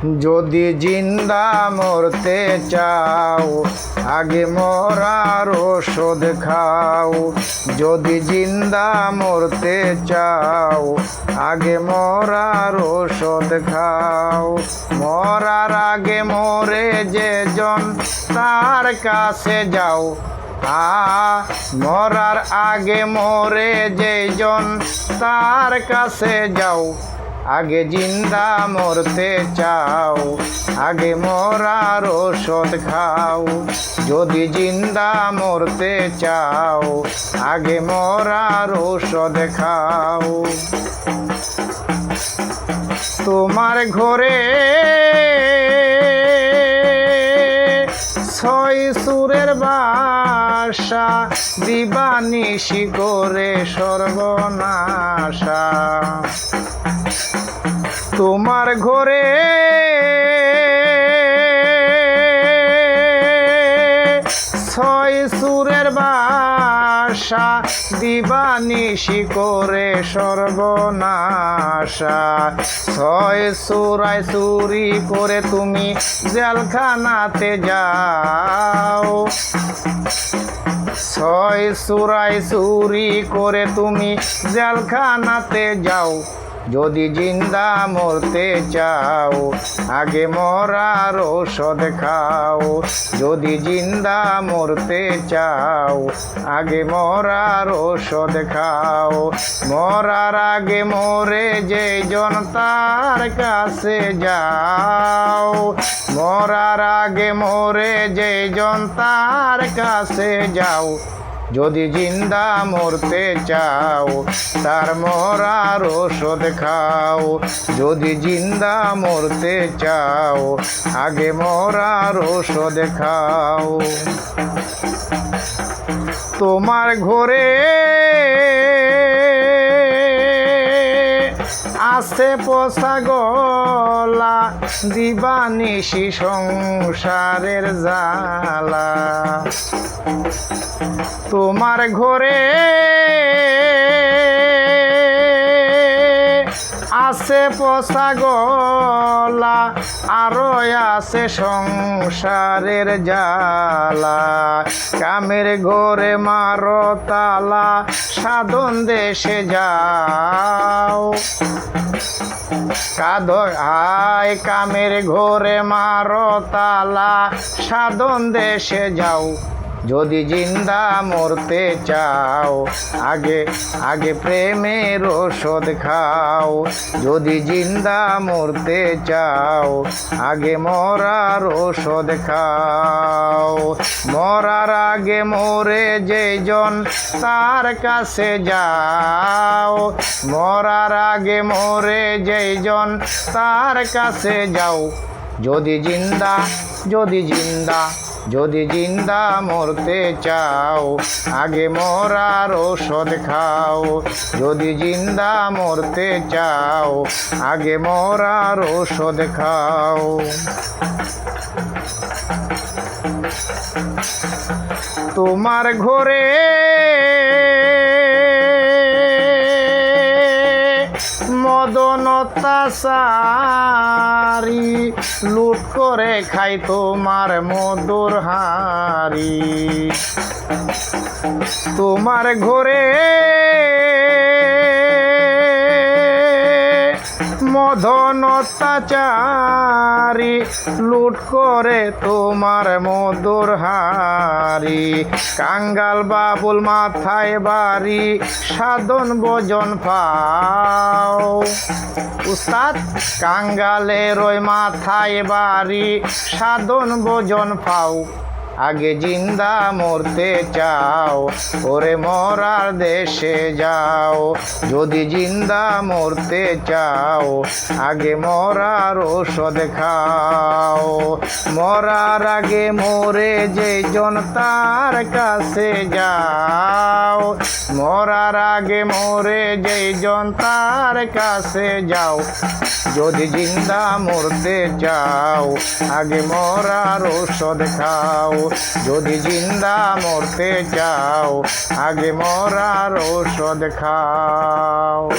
যদি জিন্দা মরতে চাও আগে মরার ওষুধ খাও। যদি জিন্দা মরতে চাও আগে মরার ওষুধ খাও। মরার আগে মরে যেজন তার কাছে যাও। মরার আগে মরে যেজন তার কাছে যাও। আগে জিন্দা মরতে চাও আগে মরার ওষুধ খাও। যদি জিন্দা মরতে চাও আগে মরার ওষুধ খাও। তোমার ঘরে ছয় সুরের বাসা, দিবানিশি করে সর্বনাশা। তোমার ঘরে ছয় সুরের বাসা, দিবানিশি করে সর্বনাশা। ছয় সুরায় চুরি করে তুমি জেলখানাতে যাও। ছয় সুরায় চুরি করে তুমি জেলখানাতে যাও। যদি জিন্দা মরতে চাও আগে মরার ওষুধ খাও। যদি জিন্দা মরতে চাও আগে মরার ওষুধ খাও। মরার আগে মরে যেজন তার কাছে যাও। মরার আগে মরে যেজন তার কাছে যাও। যদি জিন্দা মরতে চাও তার মরার ওষুধ খাও। যদি জিন্দা মরতে চাও আগে মরার ওষুধ খাও। তোমার ঘরে আছে পোষা গলা, দিবানিশি সংসারের জ্বালা। তোমার ঘরে আছে পোষা গলা, আরো আছে সংসারের জ্বালা। কামের ঘরে মারো তালা, সাধন দেশে যাও। কামের ঘরে মারো তালা, সাধন দেশে যাও। যদি জিন্দা মরতে চাও আগে প্রেমের ওষুধ খাও। যদি জিন্দা মরতে চাও আগে মরার ওষুধ খাও। মরার আগে মরে যেজন তার কাছে যাও। মরার আগে মরে যেজন তার কাছে যাও। যদি জিন্দা মরতে চাও আগে মরার ওষুধ খাও। যদি জিন্দা মরতে চাও আগে মরার ওষুধ খাও। তোমার ঘরে মদন অত্যাচারী, লুট করে খাই তোমার মধুর হাড়ি। তোমার ঘরে মদন অত্যাচারী, লুট করে তোমার মধুর হাড়ি। কাঙ্গাল বাবুল মাথায় বাড়ি, সাধন ভোজন পাও। উস্তাদ কাঙ্গালের ওই মাথায় বাড়ি, সাধন ভোজন পাও। আগে জিন্দা মরতে চাও ওরে মরার দেশে যাও। যদি জিন্দা মরতে চাও আগে মরার ওষুধ খাও। মরার আগে মরে যেজন তার কাছে যাও। মরার আগে মরে যেজন তার কাছে যাও। যদি জিন্দা মরতে চাও আগে মরার ওষুধ খাও। যদি জিন্দা মরতে চাও আগে মরার ওষুধ খাও।